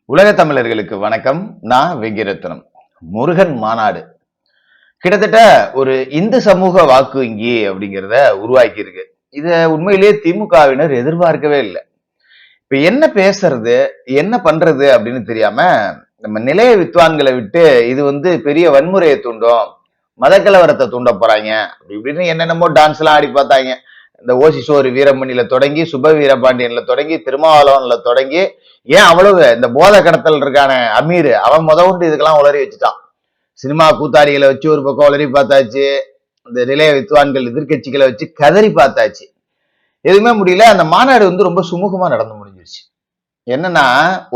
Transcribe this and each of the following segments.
உலக தமிழர்களுக்கு வணக்கம். நான் வெங்கிரத்னம். முருகன் மாநாடு கிட்டத்தட்ட ஒரு இந்து சமூக வாக்கு வங்கி அப்படிங்கிறத உருவாக்கி இருக்கு. இத உண்மையிலேயே திமுகவினர் எதிர்பார்க்கவே இல்லை. இப்ப என்ன பேசுறது, என்ன பண்றது அப்படின்னு தெரியாம நம்ம நிலைய வித்வான்களை விட்டு இது பெரிய வன்முறையை தூண்டும், மத கலவரத்தை தூண்ட போறாங்க அப்படி இப்படின்னு என்னென்னமோ டான்ஸ் எல்லாம் ஆடி பார்த்தாங்க. இந்த ஓசிசோறு வீரமணியில தொடங்கி சுப வீரபாண்டியன்ல தொடங்கி திருமாவளவன்ல தொடங்கி ஏன் அவ்வளவு இந்த போத கடத்தல் இருக்கான அமீர் அவன் உண்டு இதுக்கெல்லாம் உளறி வச்சுட்டான். சினிமா கூத்தாடிகளை வச்சு ஒரு பக்கம் உளறி பார்த்தாச்சு, இந்த நிலைய வித்வான்கள் எதிர்கட்சிகளை வச்சு கதறி பார்த்தாச்சு, எதுவுமே முடியல. அந்த மாநாடு ரொம்ப சுமூகமா நடந்து முடிஞ்சிருச்சு. என்னன்னா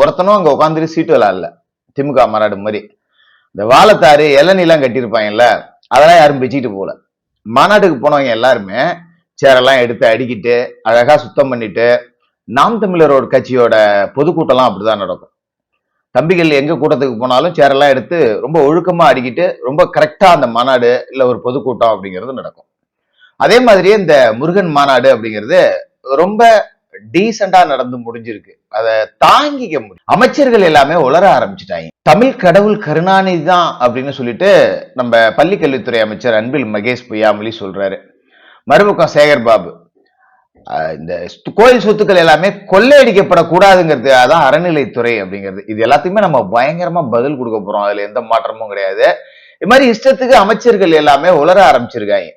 ஒருத்தனும் அங்க உட்காந்துட்டு சீட்டு விளாடல. திமுக மாநாடு மாதிரி இந்த வாழைத்தாறு இளநீலாம் கட்டியிருப்பாங்கல்ல, அதெல்லாம் யாரும் பிச்சுக்கிட்டு போகல. மாநாட்டுக்கு போனவங்க எல்லாருமே சேரெல்லாம் எடுத்து அடிக்கிட்டு அழகா சுத்தம் பண்ணிட்டு, நாம் தமிழரோட கட்சியோட பொதுக்கூட்டம்லாம் அப்படிதான் நடக்கும். தம்பிகள் எங்க கூட்டத்துக்கு போனாலும் சேரெல்லாம் எடுத்து ரொம்ப ஒழுக்கமா அடிக்கிட்டு ரொம்ப கரெக்டா அந்த மாநாடு இல்ல ஒரு பொதுக்கூட்டம் அப்படிங்கிறது நடக்கும். அதே மாதிரியே இந்த முருகன் மாநாடு அப்படிங்கிறது ரொம்ப டீசெண்டா நடந்து முடிஞ்சிருக்கு. அதை தாங்கிக்க முடியும். அமைச்சர்கள் எல்லாமே உளர ஆரம்பிச்சுட்டாங்க. தமிழ் கடவுள் கருணாநிதி தான் அப்படின்னு சொல்லிட்டு நம்ம பள்ளிக்கல்வித்துறை அமைச்சர் அன்பில் மகேஷ் பொய்யாமொழி சொல்றாரு. மறுபக்கம் சேகர் பாபு இந்த கோயில் சொத்துக்கள் எல்லாமே கொள்ளையடிக்கப்படக்கூடாதுங்கிறதுக்காக தான் அறநிலைத்துறை அப்படிங்கிறது. இது எல்லாத்துக்குமே நம்ம பயங்கரமா பதில் கொடுக்க போறோம். அதுல எந்த மாற்றமும் கிடையாது. இது மாதிரி இஷ்டத்துக்கு அமைச்சர்கள் எல்லாமே உளர ஆரம்பிச்சிருக்காங்க.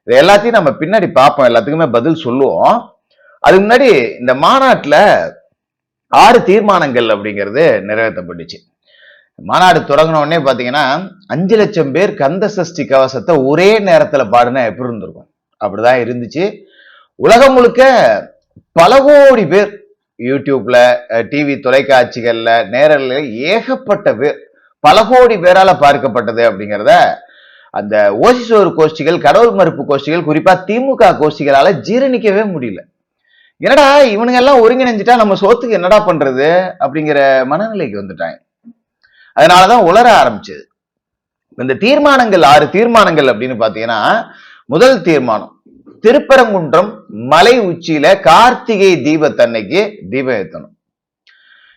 இது எல்லாத்தையும் நம்ம பின்னாடி பார்ப்போம், எல்லாத்துக்குமே பதில் சொல்லுவோம். அதுக்கு முன்னாடி இந்த மாநாட்டுல 6 தீர்மானங்கள் அப்படிங்கிறது நிறைவேற்றப்பட்டுச்சு. மாநாடு தொடங்கின உடனே பாத்தீங்கன்னா 5 லட்சம் பேர் கந்த சஷ்டி கவசத்தை ஒரே நேரத்துல பாடுனா எப்படி இருந்திருக்கும், அப்படிதான் இருந்துச்சு. உலகம் முழுக்க பல கோடி பேர் யூடியூப்ல, டிவி தொலைக்காட்சிகள்ல, நேரல்ல ஏகப்பட்ட பேர், பல கோடி பேரால பார்க்கப்பட்டது அப்படிங்கிறத அந்த ஓசிசோறு கோஷ்டிகள், கடவுள் மறுப்பு கோஷ்டிகள், குறிப்பா திமுக கோஷ்டிகளால ஜீரணிக்கவே முடியல. என்னடா இவனுங்க எல்லாம் ஒருங்கிணைஞ்சிட்டா நம்ம சோத்துக்கு என்னடா பண்றது அப்படிங்கிற மனநிலைக்கு வந்துட்டாங்க. அதனாலதான் உளர ஆரம்பிச்சது. இந்த தீர்மானங்கள் 6 தீர்மானங்கள் அப்படின்னு பாத்தீங்கன்னா, முதல் தீர்மானம் திருப்பரங்குன்றம் மலை உச்சியில கார்த்திகை தீபத்தன்னைக்கு தீபம் ஏற்றணும்.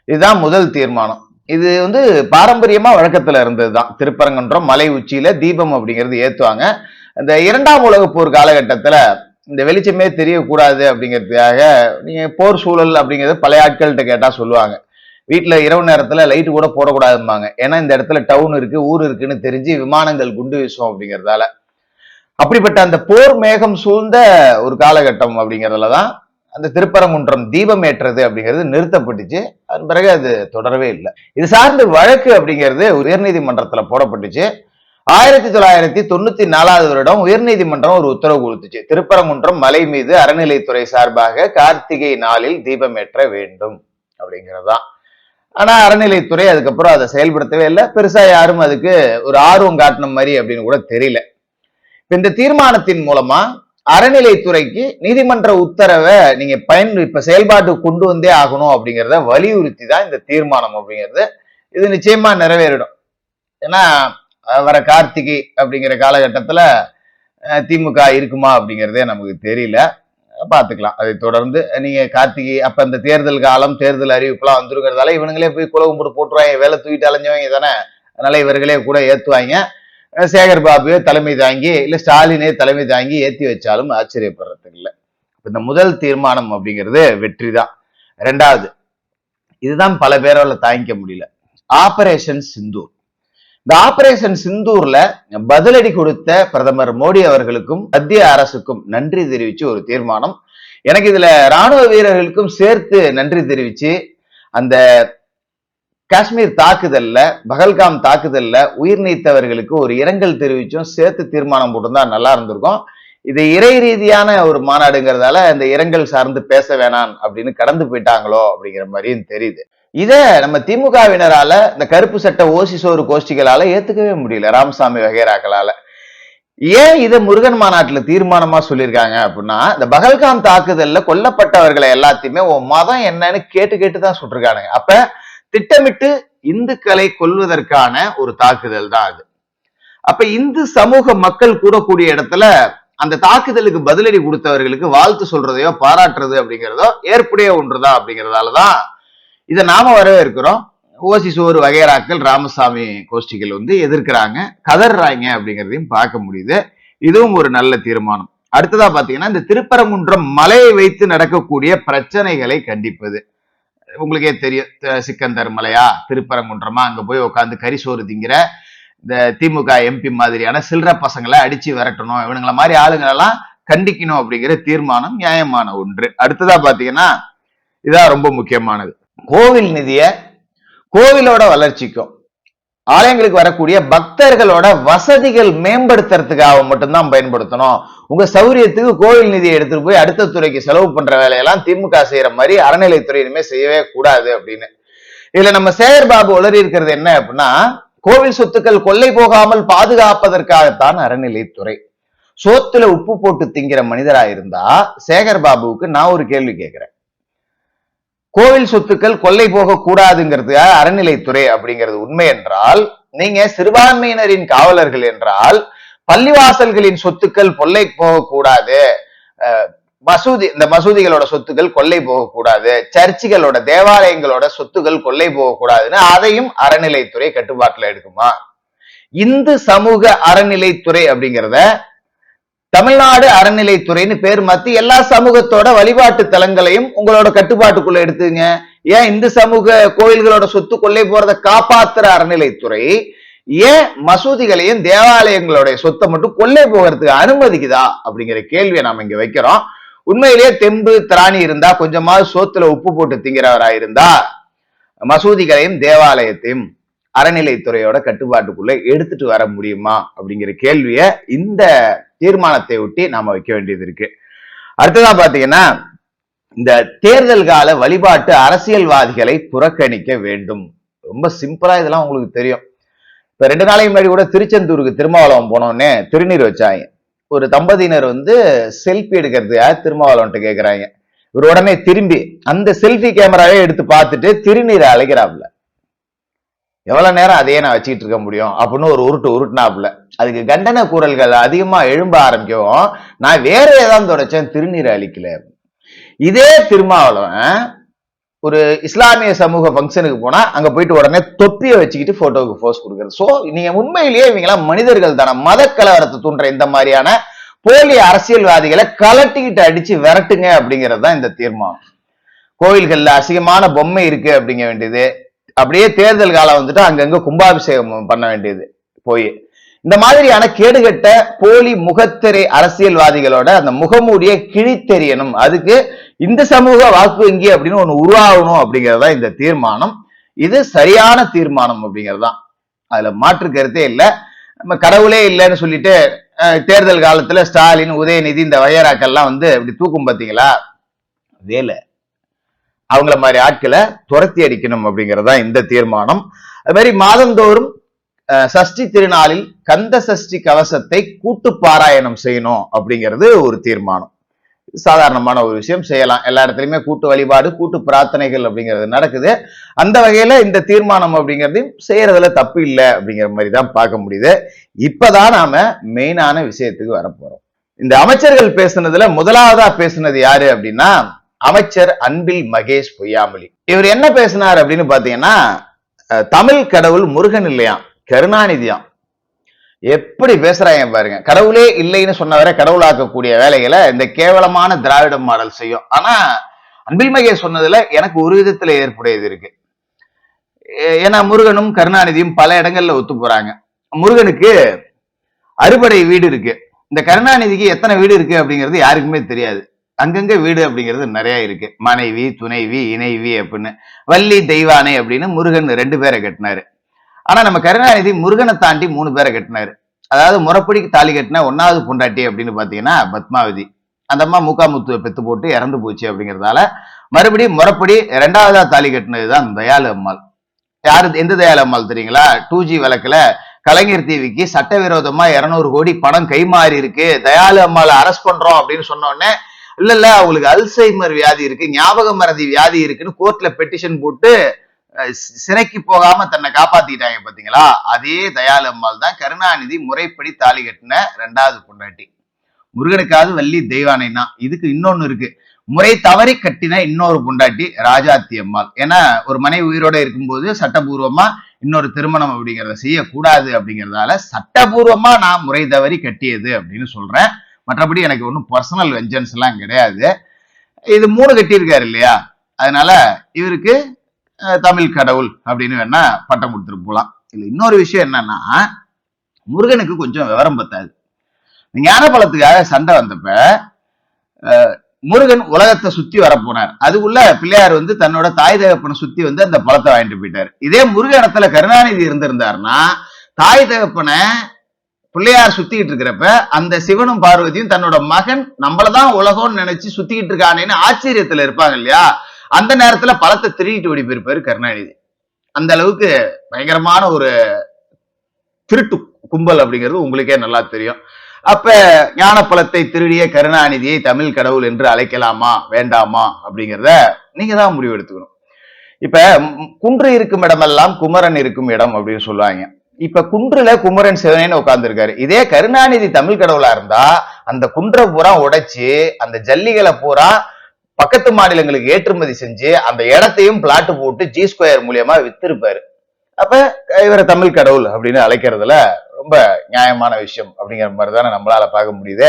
இதுதான் முதல் தீர்மானம். இது பாரம்பரியமா வழக்கத்துல இருந்ததுதான். திருப்பரங்குன்றம் மலை உச்சியில தீபம் அப்படிங்கிறது ஏத்துவாங்க. இந்த 2ஆம் உலக போர் காலகட்டத்துல இந்த வெளிச்சமே தெரியக்கூடாது அப்படிங்கிறதுக்காக நீங்க போர் சூழல் அப்படிங்கிறது பழைய ஆட்கள்கிட்ட கேட்டா சொல்லுவாங்க, வீட்டுல இரவு நேரத்துல லைட்டு கூட போடக்கூடாதும்பாங்க. ஏன்னா இந்த இடத்துல டவுன் இருக்கு, ஊர் இருக்குன்னு தெரிஞ்சு விமானங்கள் குண்டு வீசும் அப்படிங்கிறதால. அப்படிப்பட்ட அந்த போர் மேகம் சூழ்ந்த ஒரு காலகட்டம் அப்படிங்கிறதுலதான் அந்த திருப்பரங்குன்றம் தீபம் ஏற்றது அப்படிங்கிறது நிறுத்தப்பட்டுச்சு. அதன் பிறகு அது தொடரவே இல்லை. இது சார்ந்த வழக்கு அப்படிங்கிறது உயர்நீதிமன்றத்துல போடப்பட்டுச்சு. 1994 வருடம் உயர்நீதிமன்றம் ஒரு உத்தரவு கொடுத்துச்சு, திருப்பரங்குன்றம் மலை மீது அறநிலைத்துறை சார்பாக கார்த்திகை நாளில் தீபம் ஏற்ற வேண்டும் அப்படிங்கிறதுதான். ஆனா அறநிலைத்துறை அதுக்கப்புறம் அதை செயல்படுத்தவே இல்லை. பெருசா யாரும் அதுக்கு ஒரு ஆர்வம் காட்டின மாதிரி அப்படின்னு கூட தெரியல. இந்த தீர்மானத்தின் மூலமா அறநிலைத்துறைக்கு நீதிமன்ற உத்தரவை நீங்க இப்ப செயல்பாட்டுக்கு கொண்டு வந்தே ஆகணும் அப்படிங்கிறத வலியுறுத்தி தான் இந்த தீர்மானம் அப்படிங்கிறது. இது நிச்சயமா நிறைவேறிடும். ஏன்னா வர கார்த்திகை அப்படிங்கிற காலகட்டத்துல திமுக இருக்குமா அப்படிங்கிறதே நமக்கு தெரியல. பாத்துக்கலாம். அதை தொடர்ந்து நீங்க கார்த்திகை அப்ப இந்த தேர்தல் காலம், தேர்தல் அறிவிப்புலாம் வந்துருங்கிறதால இவனுங்களே போய் குலகம் போட்டு போட்டுருவாங்க. வேலை தூக்கிட்டு அலைஞ்சவங்க தானே, அதனால இவர்களே கூட ஏத்துவாங்க. சேகர் பாபுவே தலைமை தாங்கி இல்ல ஸ்டாலினே தலைமை தாங்கி ஏத்தி வச்சாலும் ஆச்சரியப்படுறதுக்கு இல்லை. இந்த முதல் தீர்மானம் அப்படிங்கிறது வெற்றி தான். 2வது, இதுதான் பல பேரால தாங்கிக்க முடியல, ஆபரேஷன் சிந்தூர். இந்த ஆபரேஷன் சிந்தூர்ல பதிலடி கொடுத்த பிரதமர் மோடி அவர்களுக்கும் மத்திய அரசுக்கும் நன்றி தெரிவிச்சு ஒரு தீர்மானம். எனக்கு இதுல ராணுவ வீரர்களுக்கும் சேர்த்து நன்றி தெரிவிச்சு அந்த காஷ்மீர் தாக்குதல்ல, பகல்காம் தாக்குதல்ல உயிர் நீத்தவர்களுக்கு ஒரு இரங்கல் தெரிவிச்சும் சேர்த்து தீர்மானம் போட்டிருந்தா நல்லா இருந்திருக்கும். இது இறை ரீதியான ஒரு மாநாடுங்கிறதால இந்த இரங்கல் சார்ந்து பேச வேணாம் அப்படின்னு கடந்து போயிட்டாங்களோ அப்படிங்கிற மாதிரியும் தெரியுது. இத நம்ம திமுகவினரால, இந்த கருப்பு சட்ட ஓசிசோறு கோஷ்டிகளால ஏத்துக்கவே முடியல, ராமசாமி வகைராக்களால. ஏன் இதை முருகன் மாநாட்டுல தீர்மானமா சொல்லியிருக்காங்க அப்படின்னா, இந்த பகல்காம் தாக்குதல்ல கொல்லப்பட்டவர்களை எல்லாத்தையுமே உன் மதம் என்னன்னு கேட்டுதான் சுட்டிருக்கானுங்க. அப்ப திட்டமிட்டு இந்துக்களை கொல்வதற்கான ஒரு தாக்குதல் தான் அது. அப்ப இந்து சமூக மக்கள் கூடக்கூடிய இடத்துல அந்த தாக்குதலுக்கு பதிலடி கொடுத்தவர்களுக்கு வாழ்த்து சொல்றதையோ பாராட்டுறது அப்படிங்கிறதோ ஏற்புடைய ஒன்றுதான் அப்படிங்கிறதாலதான் இதை நாம வரவேற்கிறோம். ஓசி சோறு வகைராக்கள் ராமசாமி கோஷ்டிகள் வந்து எதிர்க்கிறாங்க, கதறாங்க அப்படிங்கிறதையும் பார்க்க முடியுது. இதுவும் ஒரு நல்ல தீர்மானம். அடுத்ததா பாத்தீங்கன்னா, இந்த திருப்பரங்குன்றம் மலையை வைத்து நடக்கக்கூடிய பிரச்சனைகளை கண்டிப்பது. உங்களுக்கே தெரியும், சிக்கந்தர் மலையா திருப்பரங்குன்றமா, அங்க போய் உட்காந்து கரிசோறு திங்கிற இந்த திமுக எம்பி மாதிரியான சில்லற பசங்களை அடிச்சு விரட்டணும், இவனுங்கள மாதிரி ஆளுங்களெல்லாம் கண்டிக்கணும் அப்படிங்கிற தீர்மானம் நியாயமான ஒன்று. அடுத்ததா பாத்தீங்கன்னா, இதான் ரொம்ப முக்கியமானது. கோவில் நிதிய கோவிலோட வளர்ச்சிக்கும் ஆலயங்களுக்கு வரக்கூடிய பக்தர்களோட வசதிகள் மேம்படுத்துறதுக்காக மட்டும்தான் பயன்படுத்தணும். உங்க சௌரியத்துக்கு கோவில் நிதியை எடுத்துட்டு போய் அடுத்த துறைக்கு செலவு பண்ற வேலையெல்லாம் திமுக செய்யற மாதிரி அறநிலைத்துறை இனிமே செய்யவே கூடாது அப்படின்னு. இதுல நம்ம சேகர் பாபு உளறி இருக்கிறது என்ன அப்படின்னா, கோவில் சொத்துக்கள் கொள்ளை போகாமல் பாதுகாப்பதற்காகத்தான் அறநிலைத்துறை. சோத்துல உப்பு போட்டு திங்கிற மனிதரா இருந்தா சேகர் பாபுவுக்கு நான் ஒரு கேள்வி கேட்கிறேன். கோவில் சொத்துக்கள் கொள்ளை போக கூடாதுங்கிறதுக்காக அறநிலைத்துறை அப்படிங்கிறது உண்மை என்றால், நீங்க சிறுபான்மையினரின் காவலர்கள் என்றால் பள்ளிவாசல்களின் சொத்துக்கள் கொள்ளை போகக்கூடாது, இந்த மசூதிகளோட சொத்துக்கள் கொள்ளை போகக்கூடாது, சர்ச்சுகளோட தேவாலயங்களோட சொத்துக்கள் கொள்ளை போகக்கூடாதுன்னு அதையும் அறநிலைத்துறை கட்டுப்பாட்டுல எடுக்குமா? இந்து சமூக அறநிலைத்துறை அப்படிங்கிறத தமிழ்நாடு அறநிலைத்துறைன்னு பேர் மாத்தி எல்லா சமூகத்தோட வழிபாட்டு தலங்களையும் உங்களோட கட்டுப்பாட்டுக்குள்ள எடுத்துங்க. ஏன் இந்து சமூக கோயில்களோட சொத்து கொள்ளை போறதை காப்பாத்துற அறநிலைத்துறை ஏன் மசூதிகளையும் தேவாலயங்களுடைய சொத்தை மட்டும் கொள்ளை போகிறதுக்கு அனுமதிக்குதா அப்படிங்கிற கேள்வியை நாம இங்க வைக்கிறோம். உண்மையிலேயே தெம்பு திராணி இருந்தா, கொஞ்சமாவது சோத்துல உப்பு போட்டு திங்கிறவரா இருந்தா மசூதிகளையும் தேவாலயத்தையும் அறநிலைத்துறையோட கட்டுப்பாட்டுக்குள்ள எடுத்துட்டு வர முடியுமா அப்படிங்கிற கேள்விய இந்த தீர்மானத்தை ஒட்டி நாம வைக்க வேண்டியது இருக்கு. அடுத்ததா பாத்தீங்கன்னா, இந்த தேர்தல் கால வழிபாட்டு அரசியல்வாதிகளை புறக்கணிக்க வேண்டும். ரொம்ப சிம்பிளா இதெல்லாம் உங்களுக்கு தெரியும். இப்ப 2 நாளைக்கு முன்னாடி கூட திருச்செந்தூருக்கு திருமாவளவன் போனோடனே திருநீர் வச்சாங்க. ஒரு தம்பதியினர் வந்து செல்ஃபி எடுக்கிறதுக்காக திருமாவளவன்ட்டு கேட்கிறாங்க. இவர் உடனே திரும்பி அந்த செல்ஃபி கேமராவே எடுத்து பார்த்துட்டு திருநீரை அழைக்கிறாப்புல. எவ்வளவு நேரம் அதையே நான் வச்சுக்கிட்டு இருக்க முடியும் அப்படின்னு ஒரு உருட்டுனாப்புல. அதுக்கு கண்டன குரல்கள் அதிகமா எழும்ப ஆரம்பிக்கவும், நான் வேற ஏதாவது தொடச்சேன், திருநீரை அளிக்கல. இதே திருமாவளவன் ஒரு இஸ்லாமிய சமூக பங்கனுக்கு போனா அங்க போயிட்டு உடனே தொப்பியை வச்சுக்கிட்டு போட்டோவுக்கு போஸ்ட் கொடுக்குறது. சோ நீங்க உண்மையிலேயே இவங்க எல்லாம் மனிதர்கள் தானே? மத கலவரத்தை தூண்டுற இந்த மாதிரியான போலி அரசியல்வாதிகளை கலட்டிக்கிட்டு அடிச்சு விரட்டுங்க அப்படிங்கிறது தான் இந்த தீர்மானம். கோயில்கள்ல அசிங்கமான பொம்மை இருக்கு அப்படிங்க வேண்டியது, அப்படியே தேர்தல் காலம் வந்துட்டு அங்கங்க கும்பாபிஷேகம் பண்ண வேண்டியது போய் இந்த மாதிரியான கேடுகட்ட போலி முகத்திரை அரசியல்வாதிகளோட அந்த முகமூடியை கிழித்தெறியணும். அதுக்கு இந்த சமூக வாக்கு வங்கி அப்படின்னு ஒண்ணு உருவாகணும் அப்படிங்கறதா இந்த தீர்மானம். இது சரியான தீர்மானம் அப்படிங்கறதுதான், அதுல மாற்று கருத்தே இல்லை. நம்ம கடவுளே இல்லைன்னு சொல்லிட்டு தேர்தல் காலத்துல ஸ்டாலின், உதயநிதி, இந்த வயராக்கெல்லாம் வந்து இப்படி தூக்கும் பாத்தீங்களா, வேலை அவங்கள மாதிரி ஆட்களை துரத்தி அடிக்கணும் அப்படிங்கறதா இந்த தீர்மானம். அது மாதிரி மாதந்தோறும் சஷ்டி திருநாளில் கந்த சஷ்டி கவசத்தை கூட்டு பாராயணம் செய்யணும் அப்படிங்கிறது ஒரு தீர்மானம். சாதாரணமான ஒரு விஷயம், செய்யலாம். எல்லா இடத்துலயுமே கூட்டு வழிபாடு, கூட்டு பிரார்த்தனைகள் அப்படிங்கிறது நடக்குது. அந்த வகையில இந்த தீர்மானம் அப்படிங்கிறதையும் செய்யறதுல தப்பு இல்லை அப்படிங்கிற மாதிரி தான் பார்க்க முடியுது. இப்பதான் நாம மெயினான விஷயத்துக்கு வரப்போறோம். இந்த அமைச்சர்கள் பேசுனதுல முதலாவதா பேசுனது யாரு அப்படின்னா, அமைச்சர் அன்பில் மகேஷ் பொய்யாமொழி. இவர் என்ன பேசினார் அப்படின்னு பாத்தீங்கன்னா, தமிழ் கடவுள் முருகன் இல்லையா, கருணாநிதியாம். எப்படி பேசுறாங்க பாருங்க. கடவுளே இல்லைன்னு சொன்னவரை கடவுளாக்கக்கூடிய வேலைகளை இந்த கேவலமான திராவிட மாடல் செய்யும். ஆனா அன்பில் மகேஷ் சொன்னதுல எனக்கு ஒரு விதத்துல ஏற்புடையது இருக்கு. ஏன்னா முருகனும் கருணாநிதியும் பல இடங்கள்ல ஒத்து போறாங்க. முருகனுக்கு அறுபடை வீடு இருக்கு, இந்த கருணாநிதிக்கு எத்தனை வீடு இருக்கு அப்படிங்கிறது யாருக்குமே தெரியாது. அங்கங்க வீடு அப்படிங்கிறது நிறைய இருக்கு. மனைவி, துணைவி, இணைவி அப்படின்னு. வள்ளி, தெய்வானை அப்படின்னு முருகன் 2 பேரை கட்டினாரு. ஆனா நம்ம கருணாநிதி முருகனை தாண்டி 3 பேரை கட்டினாரு. அதாவது முறைப்படி தாலி கட்டின 1வது பொண்டாட்டி அப்படின்னு பாத்தீங்கன்னா பத்மாவதி. அந்த அம்மா முக்காமுத்துவை பெத்து போட்டு இறந்து போச்சு அப்படிங்கறதால மறுபடியும் முறைப்படி 2வதா தாலி கட்டினதுதான் தயாளு அம்மாள். யாரு, எந்த தயாளு அம்மாள் தெரியுங்களா? 2G வழக்குல கலைஞர் டிவிக்கு சட்டவிரோதமா 200 கோடி பணம் கைமாறி இருக்கு, தயாளு அம்மாளை அரெஸ்ட் பண்றோம் அப்படின்னு சொன்ன உடனே, இல்ல அவங்களுக்கு அல்சைமர் வியாதி இருக்கு, ஞாபக மறதி வியாதி இருக்குன்னு கோர்ட்ல பெட்டிஷன் போட்டு சிறைக்கு போகாம தன்னை காப்பாத்திட்டாங்க பாத்தீங்களா? அதே தயாளு அம்மாள் தான் கருணாநிதி முறைப்படி தாலி கட்டின 2வது பொண்டாட்டி. முருகனுக்காவது வள்ளி தெய்வானைனா. இதுக்கு இன்னொன்னு இருக்கு. முறை தவறி கட்டின இன்னொரு பொண்டாட்டி ராஜாத்தி அம்மாள். ஏன்னா ஒரு மனைவி உயிரோட இருக்கும்போது சட்டபூர்வமா இன்னொரு திருமணம் அப்படிங்கிறத செய்யக்கூடாது அப்படிங்கிறதால சட்டபூர்வமா நான் முறை தவறி கட்டியது அப்படின்னு சொல்றேன். மற்றபடி எனக்கு ஒன்றும் பர்சனல் வெஞ்சன்ஸ் எல்லாம் கிடையாது. இது 3 கட்டியிருக்காரு இல்லையா, அதனால இவருக்கு தமிழ் கடவுள் அப்படின்னு வேணா பட்டம் கொடுத்துட்டு போலாம். இதுல இன்னொரு விஷயம் என்னன்னா, முருகனுக்கு கொஞ்சம் விவரம் பத்தாது. ஞானபலத்துக்காக சண்டை வந்தப்ப முருகன் உலகத்தை சுத்தி வர போனார். அதுக்குள்ள பிள்ளையார் தன்னோட தாய் தகப்பனை சுத்தி அந்த பழத்தை வாங்கிட்டு போயிட்டாரு. இதே முருகனத்துல கருணாநிதி இருந்திருந்தாருன்னா தாய் தகப்பனை பிள்ளையார் சுத்திக்கிட்டு இருக்கிறப்ப அந்த சிவனும் பார்வதியும் தன்னோட மகன் நம்மளதான் உலகம்னு நினைச்சு சுத்திக்கிட்டு இருக்கானேன்னு ஆச்சரியத்துல இருப்பாங்க இல்லையா, அந்த நேரத்துல பழத்தை திருடிட்டு ஓடி போயிருப்பாரு கருணாநிதி. அந்த அளவுக்கு பயங்கரமான ஒரு திருட்டு கும்பல் அப்படிங்கிறது உங்களுக்கே நல்லா தெரியும். அப்ப ஞானப்பழத்தை திருடிய கருணாநிதியை தமிழ் கடவுள் என்று அழைக்கலாமா வேண்டாமா அப்படிங்கிறத நீங்க தான் முடிவு எடுத்துக்கணும். இப்ப குன்று இருக்கும் இடமெல்லாம் குமரன் இருக்கும் இடம் அப்படின்னு சொல்லுவாங்க. இப்ப குன்றுல குமரன் சிவனேன்னு உட்கார்ந்து இருக்காரு. இதே கருணாநிதி தமிழ் கடவுளா இருந்தா அந்த குன்றை பூரா உடைச்சு அந்த ஜல்லிகளை பூரா பக்கத்து மாநிலங்களுக்கு ஏற்றுமதி செஞ்சு அந்த இடத்தையும் பிளாட் போட்டு G2 மூலியமா வித்திருப்பாரு. அப்ப இவரை தமிழ் கடவுள் அப்படின்னு அழைக்கிறதுல ரொம்ப நியாயமான விஷயம் அப்படிங்கிற மாதிரி தானே நம்மளால பார்க்க முடியுது.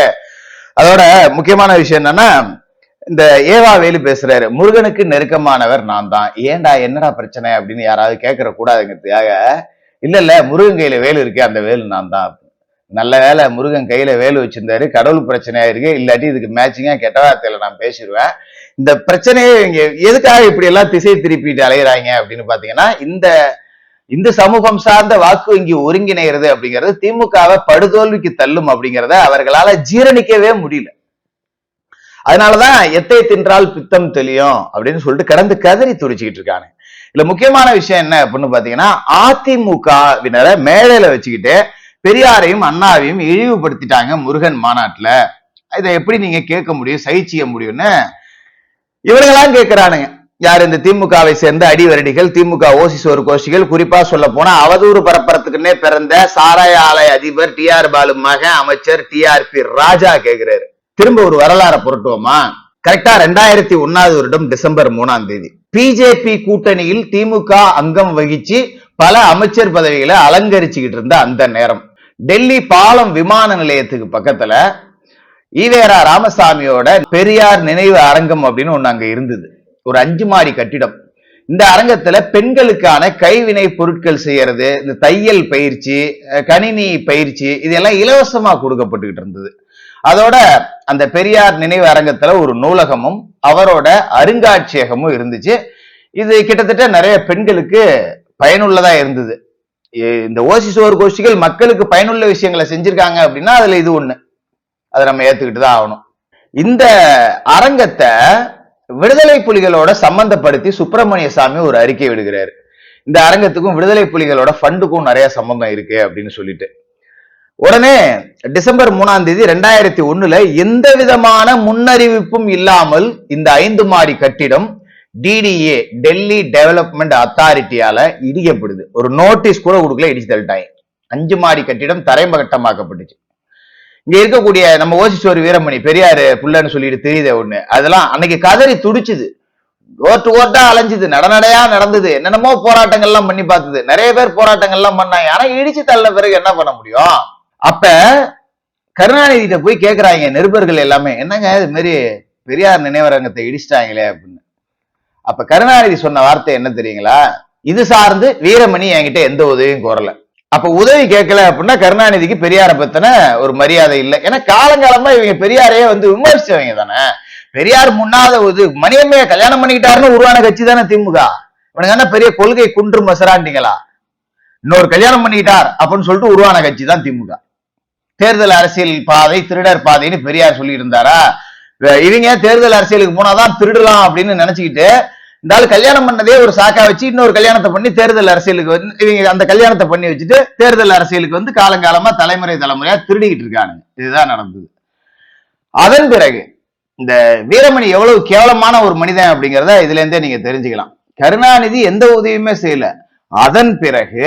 அதோட முக்கியமான விஷயம் என்னன்னா, இந்த ஏவா வேலு பேசுறாரு, முருகனுக்கு நெருக்கமானவர் நான் தான், ஏண்டா என்னடா பிரச்சனை அப்படின்னு யாராவது கேட்கற கூடாதுங்கிறதுக்காக, இல்ல முருகன் கையில வேலு இருக்கு, அந்த வேலு நான் தான். நல்ல வேலை முருகன் கையில வேலு வச்சிருந்தாரு, கடவுள் பிரச்சனையா இருக்கு, இல்லாட்டி இதுக்கு மேட்சிங்கா கெட்ட வார்த்தையில நான் பேசிடுவேன். இந்த பிரச்சனையே இங்க எதுக்காக இப்படி எல்லாம் திசை திருப்பிட்டு அலையிறாங்க அப்படின்னு பாத்தீங்கன்னா, இந்த சமூகம் சார்ந்த வாக்கு வங்கி ஒருங்கிணைகிறது அப்படிங்கிறது திமுகவை படுதோல்விக்கு தள்ளும் அப்படிங்கிறத அவர்களால ஜீரணிக்கவே முடியல. அதனாலதான் எத்தை தின்றால் பித்தம் தெளியும் அப்படின்னு சொல்லிட்டு கடந்து கதறி துடிச்சுக்கிட்டு இருக்காங்க. இதுல முக்கியமான விஷயம் என்ன அப்படின்னு பாத்தீங்கன்னா, அதிமுகவினரை மேடையில வச்சுக்கிட்டு பெரியாரையும் அண்ணாவையும் இழிவுபடுத்திட்டாங்க முருகன் மாநாட்டுல. இதை எப்படி நீங்க கேட்க முடியும், சகிச்சிக்க முடியும்னு இவர்களாம் கேட்கிறானுங்க. யார்? இந்த திமுகவை சேர்ந்த அடிவரடிகள், திமுக ஓசிசோர் கோஷ்டிகள். குறிப்பா சொல்ல போனா அவதூறு பரப்புறதுக்குன்னே பிறந்த சாராய ஆலய அதிபர் TR பாலு மகன் அமைச்சர் TRP ராஜா கேட்கிறாரு. திரும்ப ஒரு வரலாறை புரட்டுவோமா? கரெக்டா 2001 வருடம் டிசம்பர் 3ஆம் தேதி பிஜேபி கூட்டணியில் திமுக அங்கம் வகிச்சு பல அமைச்சர் பதவிகளை அலங்கரிச்சுக்கிட்டு இருந்த அந்த நேரம், டெல்லி பாலம் விமான நிலையத்துக்கு பக்கத்துல ஈவேரா ராமசாமியோட பெரியார் நினைவு அரங்கம் அப்படின்னு ஒண்ணு அங்க இருந்தது. ஒரு 5 மாடி கட்டிடம். இந்த அரங்கத்துல பெண்களுக்கான கைவினை பொருட்கள் செய்யறது, இந்த தையல் பயிற்சி, கணினி பயிற்சி, இதெல்லாம் இலவசமா கொடுக்கப்பட்டுக்கிட்டு இருந்தது. அதோட அந்த பெரியார் நினைவு அரங்கத்துல ஒரு நூலகமும் அவரோட அருங்காட்சியகமும் இருந்துச்சு. இது கிட்டத்தட்ட நிறைய பெண்களுக்கு பயனுள்ளதா இருந்தது. இந்த ஓசிசோர் கோஷ்டிகள் மக்களுக்கு பயனுள்ள விஷயங்களை செஞ்சிருக்காங்க அப்படின்னா அதுல இது ஒண்ணு, அதை நம்ம ஏத்துக்கிட்டு தான் ஆகணும். இந்த அரங்கத்தை விடுதலை புலிகளோட சம்பந்தப்படுத்தி சுப்பிரமணிய சாமி ஒரு அறிக்கை விடுகிறாரு. இந்த அரங்கத்துக்கும் விடுதலை புலிகளோட ஃபண்டுக்கும் நிறைய சம்பந்தம் இருக்கு அப்படின்னு சொல்லிட்டு, உடனே டிசம்பர் 3ஆம் தேதி 2001 எந்த விதமான முன்னறிவிப்பும் இல்லாமல் இந்த 5 மாடி கட்டிடம் DDA டெல்லி டெவலப்மெண்ட் அத்தாரிட்டியால இடிக்கப்படுது. ஒரு நோட்டீஸ் கூட கொடுக்கல, இடிச்சு தள்ளிட்டாங்க. 5 மாடி கட்டிடம் தரைமட்டமாக்கப்பட்டுச்சு. இங்க இருக்கக்கூடிய நம்ம ஓசிசோர் வீரமணி பெரியாரு புள்ளன்னு சொல்லிட்டு தெரியுதே ஒண்ணு, அதெல்லாம் அன்னைக்கு கதறி துடிச்சுது, ஓட்டா அலைஞ்சுது, நடநடையா நடந்தது, என்னென்னமோ போராட்டங்கள்லாம் பண்ணி பார்த்தது, நிறைய பேர் போராட்டங்கள்லாம் பண்ணாங்க. ஆனா இடிச்சு தள்ள பிறகு என்ன பண்ண முடியும்? அப்ப கருணாநிதிட்ட போய் கேக்குறாங்க நிருபர்கள் எல்லாமே, என்னங்க இது மாதிரி பெரியார் நினைவரங்கத்தை இடிச்சிட்டாங்களே அப்படின்னு. அப்ப கருணாநிதி சொன்ன வார்த்தை என்ன தெரியுங்களா? இது சார்ந்து வீரமணி என்கிட்ட எந்த உதவியும் கோரல. அப்ப உதவி கேட்கல அப்படின்னா கருணாநிதிக்கு பெரியாரை பத்தின ஒரு மரியாதை இல்லை. ஏன்னா காலங்காலமா இவங்க பெரியாரையே விமர்சிச்சவங்க தானே. பெரியார் முன்னாவது மணியம்மைய கல்யாணம் பண்ணிக்கிட்டாருன்னு உருவான கட்சி தானே திமுக. இவனுக்கு என்ன பெரிய கொள்கை குன்று மசராண்டிங்களா? இன்னொரு கல்யாணம் பண்ணிக்கிட்டார் அப்படின்னு சொல்லிட்டு உருவான கட்சி தான் திமுக. தேர்தல் அரசியல் பாதை திருடர் பாதைன்னு பெரியார் சொல்லி இருந்தாரா? இவங்க தேர்தல் அரசியலுக்கு போனாதான் திருடலாம் அப்படின்னு நினைச்சுக்கிட்டு இந்த ஆள் கல்யாணம் பண்ணதே ஒரு சாக்கா வச்சு இன்னொரு கல்யாணத்தை பண்ணி தேர்தல் அரசியலுக்கு இவங்க அந்த கல்யாணத்தை பண்ணி வச்சுட்டு தேர்தல் அரசியலுக்கு காலங்காலமா தலைமுறையா திருடிக்கிட்டு இருக்காங்க. இதுதான் நடந்தது. அதன் பிறகு இந்த வீரமணி எவ்வளவு கேவலமான ஒரு மனிதன் அப்படிங்கிறத இதுல இருந்தே நீங்க தெரிஞ்சுக்கலாம். கருணாநிதி எந்த உதவியுமே செய்யல. அதன் பிறகு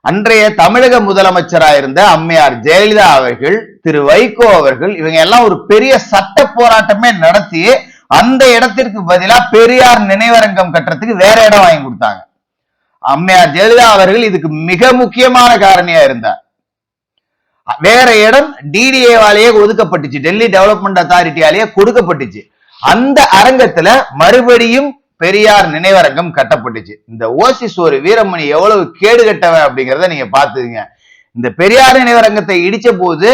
அன்றைய தமிழக முதலமைச்சராக இருந்த அம்மையார் ஜெயலலிதா அவர்கள், திரு வைகோ அவர்கள், இவங்க எல்லாம் ஒரு பெரிய சட்ட போராட்டமே நடத்தி அந்த இடத்திற்கு பதிலா பெரியார் நினைவரங்கம் கட்டுறதுக்கு வேற இடம் வாங்கி கொடுத்தாங்க. அம்மையார் ஜெயலலிதா அவர்கள் இதுக்கு மிக முக்கியமான காரணியா இருந்தார். வேற இடம் டிடிஏவாலேயே ஒதுக்கப்பட்டுச்சு, டெல்லி டெவலப்மெண்ட் அத்தாரிட்டியாலேயே கொடுக்கப்பட்டுச்சு. அந்த அரங்கத்துல மறுபடியும் பெரியார் நினைவரங்கம் கட்டப்பட்டுச்சு. இந்த ஓசிஸ் ஒரு வீரமணி எவ்வளவு கேடு கட்டவன் அப்படிங்கிறத நீங்க பாத்துங்க. இந்த பெரியார் நினைவரங்கத்தை இடிச்ச போது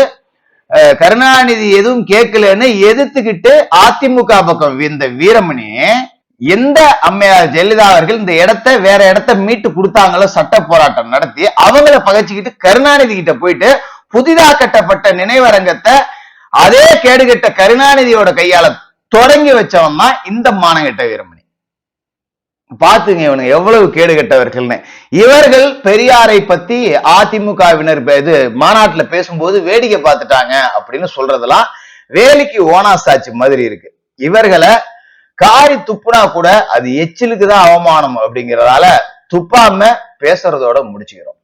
கருணாநிதி எதுவும் கேட்கலன்னு எதிர்த்துக்கிட்டு அதிமுக பக்கம் இந்த வீரமணி, எந்த அம்மையார் ஜெயலலிதா அவர்கள் இந்த இடத்தை வேற இடத்தை மீட்டு கொடுத்தாங்களோ சட்ட போராட்டம் நடத்தி அவங்கள பகைச்சுக்கிட்டு கருணாநிதி கிட்ட போயிட்டு புதிதா கட்டப்பட்ட நினைவரங்கத்தை அதே கேடுகட்ட கருணாநிதியோட கையால தொடங்கி வச்சவன் தான் இந்த மானகட்ட வீரமணி. பாத்துங்க இவனுங்க எவ்வளவு கேடுகட்டவர்கள்னு. இவர்கள் பெரியாரை பத்தி அதிமுகவினர் இது மாநாட்டுல பேசும்போது வேடிக்கை பார்த்துட்டாங்க அப்படின்னு சொல்றதெல்லாம் வேலைக்கு ஓனாசாச்சு மாதிரி இருக்கு. இவர்களை காரி துப்புனா கூட அது எச்சிலுக்கு தான் அவமானம் அப்படிங்கறதால துப்பாம பேசுறதோட முடிச்சுக்கிறோம்.